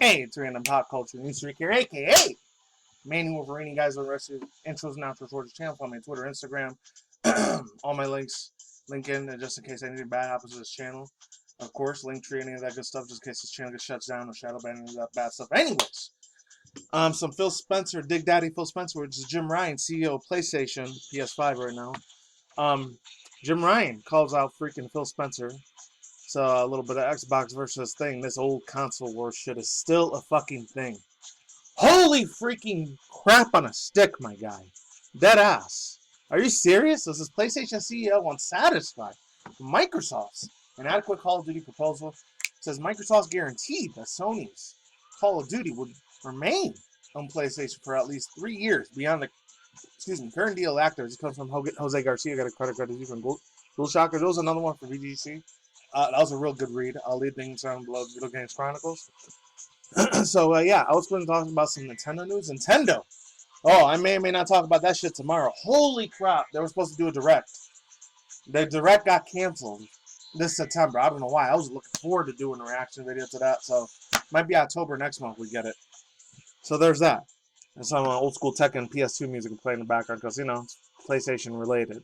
Hey, it's random pop culture news streak here, aka MannyTendoWolverine. You guys are the rest of the intros and outros towards the channel. Follow me on Twitter, Instagram, all my links, link in just in case anything bad happens to this channel. Of course, link tree, any of that good stuff, just in case this channel gets shut down or shadow banned, any of that bad stuff. Anyways, some Phil Spencer, Dig Daddy Phil Spencer, which is Jim Ryan, CEO of PlayStation, PS5 right now. Jim Ryan calls out freaking Phil Spencer. So a little bit of Xbox versus thing. This old console war shit is still a fucking thing. Holy freaking crap on a stick, my guy. Dead ass. Are you serious? This is PlayStation CEO unsatisfied with Microsoft's inadequate Call of Duty proposal. It says Microsoft's guaranteed that Sony's Call of Duty would remain on PlayStation for at least 3 years beyond the current deal active. This comes from Jose Garcia. Got a credit card from DualShocker. There was another one for VGC. That was a real good read. I'll leave things down below. Video Games Chronicles. So, yeah, I was going to talk about some Nintendo news. Nintendo. Oh, I may or may not talk about that shit tomorrow. Holy crap. They were supposed to do a Direct. The Direct got canceled this September. I don't know why. I was looking forward to doing a reaction video to that. So, might be October next month we get it. So, there's that. And some old school tech and PS2 music will play in the background because, you know, it's PlayStation related.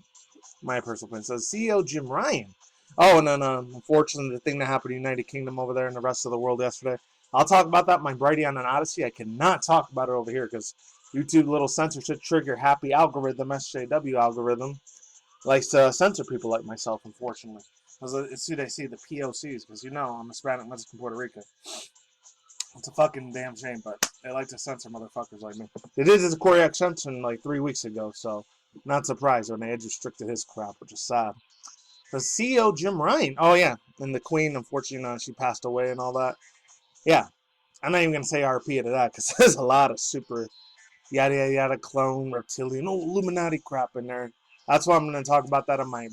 My personal opinion. So, CEO Jim Ryan. Oh, and then, unfortunately, the thing that happened in the United Kingdom over there and the rest of the world yesterday. I'll talk about that in my brighteon and Odyssey. I cannot talk about it over here because YouTube little censorship trigger happy algorithm, SJW algorithm, likes to censor people like myself, unfortunately. As soon as they see the POCs, because you know I'm a Hispanic Mexican from Puerto Rico. It's a fucking damn shame, but they like to censor motherfuckers like me. They did this Corey extension like 3 weeks ago, so not surprised when they had restricted his crap, which is sad. The CEO, Jim Ryan. Oh, yeah. And the Queen, unfortunately, she passed away and all that. Yeah. I'm not even going to say RP to that because there's a lot of super yada, yada, yada, clone, reptilian, Illuminati crap in there. That's why I'm going to talk about that on my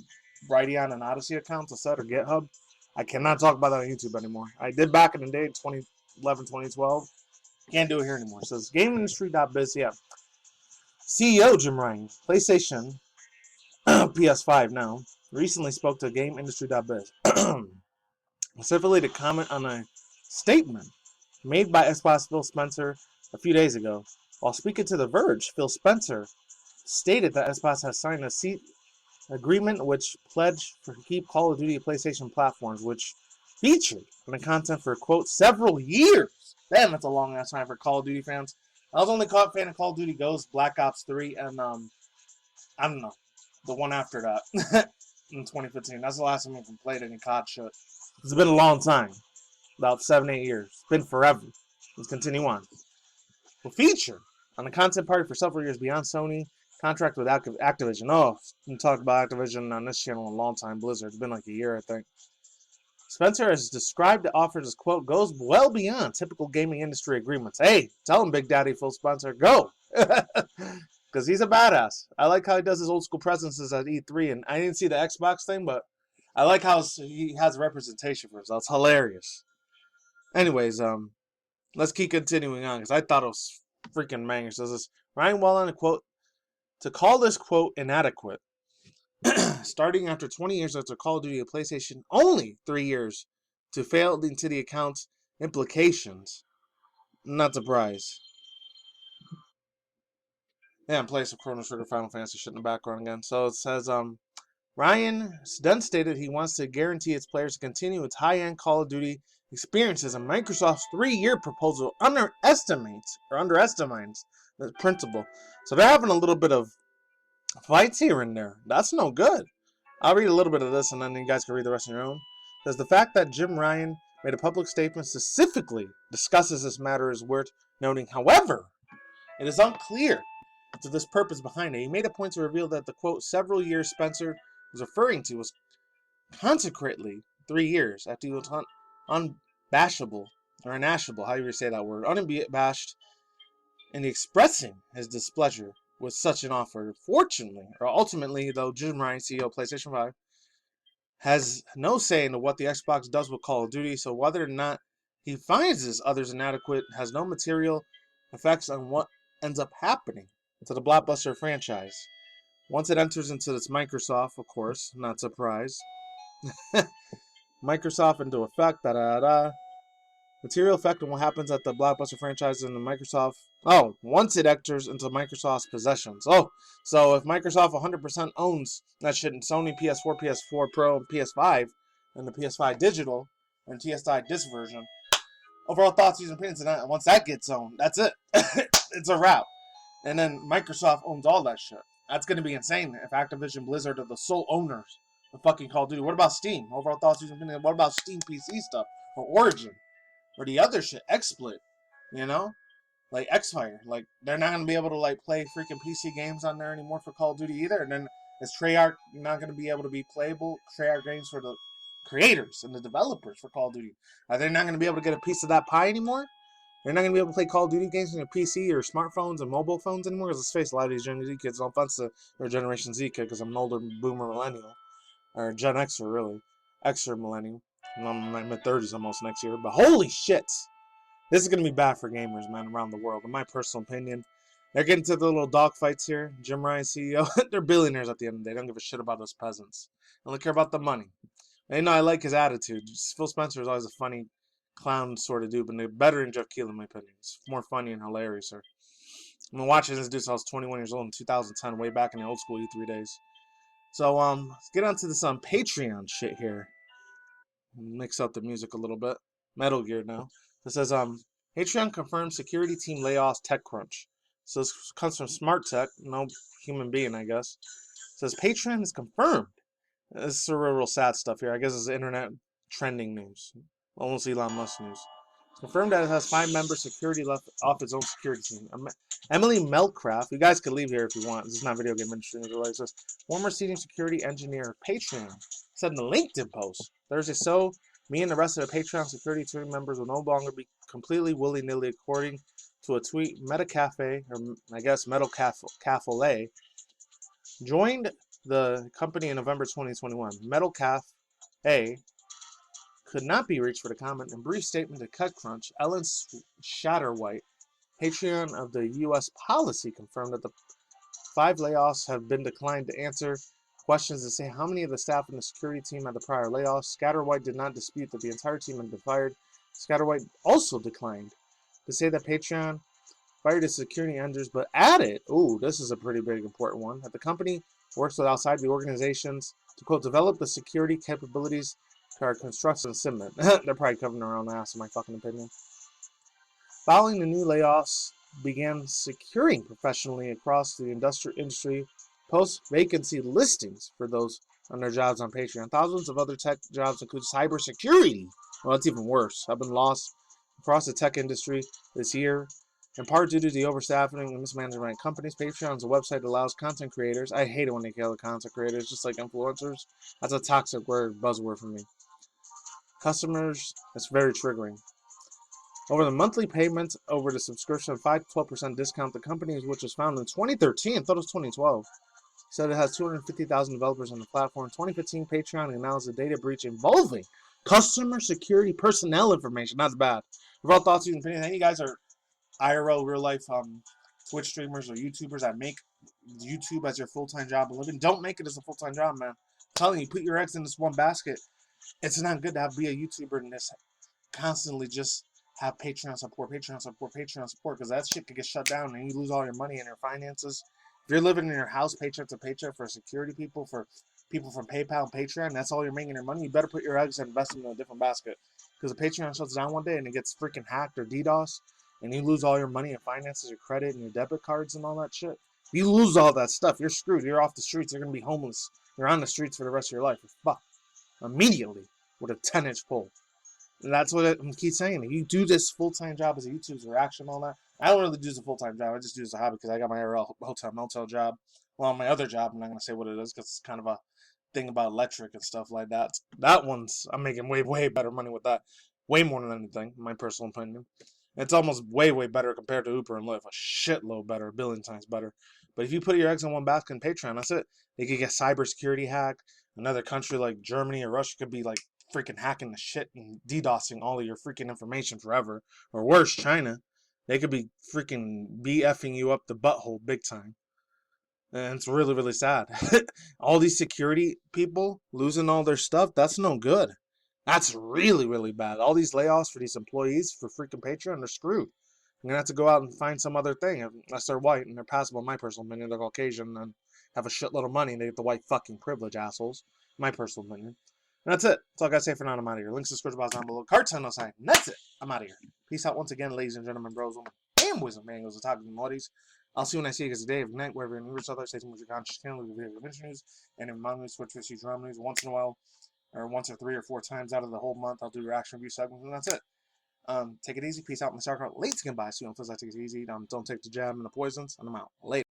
brighteon and Odyssey accounts instead, or GitHub. I cannot talk about that on YouTube anymore. I did back in the day, 2011, 2012. Can't do it here anymore. It says GameIndustry.biz, yeah. CEO, Jim Ryan. PlayStation, PS5 now. Recently spoke to GameIndustry.biz, specifically to comment on a statement made by Xbox Phil Spencer a few days ago. While speaking to The Verge, Phil Spencer stated that Xbox has signed a seat agreement which pledged to keep Call of Duty PlayStation platforms, which featured on the content for, quote, several years. Damn, that's a long ass time for Call of Duty fans. I was only a fan of Call of Duty Ghosts, Black Ops 3, and I don't know, the one after that. In 2015. That's the last time I played any COD shit. It's been a long time. About 7-8 years. It's been forever. Let's continue on. We'll feature on the content party for several years beyond Sony. Contract with Activision. Oh, we talked about Activision on this channel in a long time. Blizzard. It's been like a year, I think. Spencer has described the offers as, quote, goes well beyond typical gaming industry agreements. Hey, tell him, Big Daddy Phil Spencer, go! Because he's a badass. I like how he does his old school presences at E3. And I didn't see the Xbox thing, but I like how he has representation for himself. It's hilarious. Anyways, let's keep continuing on because I thought it was freaking bangers. Says this Ryan Wallen, quote, to call this, quote, inadequate. Starting after 20 years after Call of Duty and PlayStation, only 3 years to fail into the account's implications. Not surprised. Yeah, I'm playing some Chrono Trigger Final Fantasy shit in the background again. So it says, Ryan then stated he wants to guarantee its players to continue its high-end Call of Duty experiences, and Microsoft's 3-year proposal underestimates the principle. So they're having a little bit of fights here and there. That's no good. I'll read a little bit of this, and then you guys can read the rest on your own. Says the fact that Jim Ryan made a public statement specifically discusses this matter is worth noting. However, it is unclear to this purpose behind it. He made a point to reveal that the, quote, several years Spencer was referring to was consequently 3 years after he was unbashable, or unashable, how you say that word, unabashed in expressing his displeasure with such an offer. Fortunately, or ultimately, though, Jim Ryan, CEO of PlayStation 5, has no say in what the Xbox does with Call of Duty, so whether or not he finds this others inadequate has no material effects on what ends up happening to the blockbuster franchise. Once it enters into its Microsoft, of course, not surprised. Microsoft into effect. Material effect on what happens at the blockbuster franchise in the Microsoft. Oh, once it enters into Microsoft's possessions. Oh, so if Microsoft 100% owns that shit in Sony PS4, PS4 Pro, and PS5, and the PS5 digital, and TSI disc version, overall thoughts, views, and opinions tonight. Once that gets owned, that's it. It's a wrap. And then Microsoft owns all that shit. That's going to be insane if Activision Blizzard are the sole owners of fucking Call of Duty. What about Steam? Overall thoughts, views, and opinions. What about Steam PC stuff? Or Origin? Or the other shit? XSplit? You know? Like Xfire. Like, they're not going to be able to, like, play freaking PC games on there anymore for Call of Duty either. And then is Treyarch not going to be able to be playable? Treyarch games for the creators and the developers for Call of Duty. Are they not going to be able to get a piece of that pie anymore? They're not going to be able to play Call of Duty games on your PC or smartphones and mobile phones anymore? Because let's face it, a lot of these Gen Z kids, no offense to their Generation Z kid, because I'm an older boomer millennial. Or Gen Xer, really. Xer millennial. I'm in my mid-30s almost next year. But holy shit! This is going to be bad for gamers, man, around the world. In my personal opinion, they're getting to the little dog fights here. Jim Ryan, CEO. They're billionaires at the end of the day. They don't give a shit about us peasants. They only care about the money. And, I like his attitude. Phil Spencer is always a funny clown sort of dude, but they're better than Jeff Keighley, in my opinion. It's more funny and hilarious, sir. I've been watching this dude since I was 21 years old in 2010, way back in the old school E3 days. So, let's get on to this Patreon shit here. Mix up the music a little bit. Metal Gear now. It says, Patreon confirms security team layoffs TechCrunch. So this comes from Smart Tech, no human being, I guess. It says Patreon is confirmed. This is real sad stuff here. I guess it's internet trending news. Almost Elon Musk news. It's confirmed that it has 5 members security left off its own security team. Emily Melcraft, you guys could leave here if you want. This is not video game industry. It says, former senior security engineer Patreon said in a LinkedIn post Thursday, so me and the rest of the Patreon security team members will no longer be completely willy-nilly, according to a tweet. MetaCafe, or I guess Metal Cafe, joined the company in November 2021. Metal Cafe could not be reached for the comment. In brief statement to TechCrunch, Ellen Shatterwhite, Patreon of the U.S. policy, confirmed that the 5 layoffs have been declined to answer questions to say how many of the staff in the security team had the prior layoffs. Scatterwhite did not dispute that the entire team had been fired. Scatterwhite also declined to say that Patreon fired its security engineers, but added, this is a pretty big important one, that the company works with outside the organizations to, quote, develop the security capabilities to our construction segment. They're probably covering their own ass, in my fucking opinion. Following the new layoffs, began securing professionally across the industry post-vacancy listings for those on their jobs on Patreon. Thousands of other tech jobs include cybersecurity. Well, that's even worse. Have been lost across the tech industry this year, in part due to the overstaffing and mismanagement of companies. Patreon is a website that allows content creators. I hate it when they call it content creators, just like influencers. That's a toxic buzzword for me. Customers, it's very triggering. Over the monthly payments over the subscription, 5 to 12% discount. The company, which was founded in 2013, I thought it was 2012, said it has 250,000 developers on the platform. In 2015, Patreon announced a data breach involving customer security personnel information. That's bad. Overall thoughts, and opinions. Any of you guys are IRL, real life Twitch streamers or YouTubers that make YouTube as your full-time job and living? Don't make it as a full-time job, man. I'm telling you, put your eggs in this one basket. It's not good to be a YouTuber and this constantly just have Patreon support, because that shit could get shut down and you lose all your money and your finances. If you're living in your house paycheck to paycheck for security people, for people from PayPal and Patreon, that's all you're making your money, you better put your eggs and invest them in a different basket. Because if Patreon shuts down one day and it gets freaking hacked or DDoS, and you lose all your money and finances, your credit and your debit cards and all that shit, if you lose all that stuff, you're screwed. You're off the streets. You're going to be homeless. You're on the streets for the rest of your life. You're fucked. Immediately with a 10-inch pole. And that's what I keep saying. If you do this full-time job as a YouTuber, reaction, all that. I don't really do this as a full-time job. I just do it as a hobby because I got my IRL hotel job. Well, my other job, I'm not going to say what it is because it's kind of a thing about electric and stuff like that. That one's, I'm making way, way better money with that. Way more than anything, in my personal opinion. It's almost way, way better compared to Uber and Lyft. A shitload better, a billion times better. But if you put your eggs in one basket in Patreon, that's it. They could get cybersecurity hacked. Another country like Germany or Russia could be like freaking hacking the shit and DDoSing all of your freaking information forever. Or worse, China. They could be freaking BFing you up the butthole big time. And it's really, really sad. All these security people losing all their stuff, that's no good. That's really, really bad. All these layoffs for these employees for freaking Patreon, they're screwed. I'm going to have to go out and find some other thing. Unless they're white and they're passable, in my personal opinion, they're Caucasian and have a shitload of money and they get the white fucking privilege, assholes. My personal opinion. And that's it. That's all I got to say for now. I'm out of here. Links to the description box down below. Cards no sign. And that's it. I'm out of here. Peace out once again, ladies and gentlemen, bros, women, and boys and mangoes, and talking moddies. I'll see you when I see you guys today, of night, wherever you're in the other. Stay tuned with your conscious channel, with your adventure news, and in my news, switch to drama news once in a while, or once or 3 or 4 times out of the whole month. I'll do reaction review segments, and that's it. Take it easy. Peace out. My star late skin by. See you on Flizz. Take it easy. Don't take the jab and the poisons, and I'm out. Later.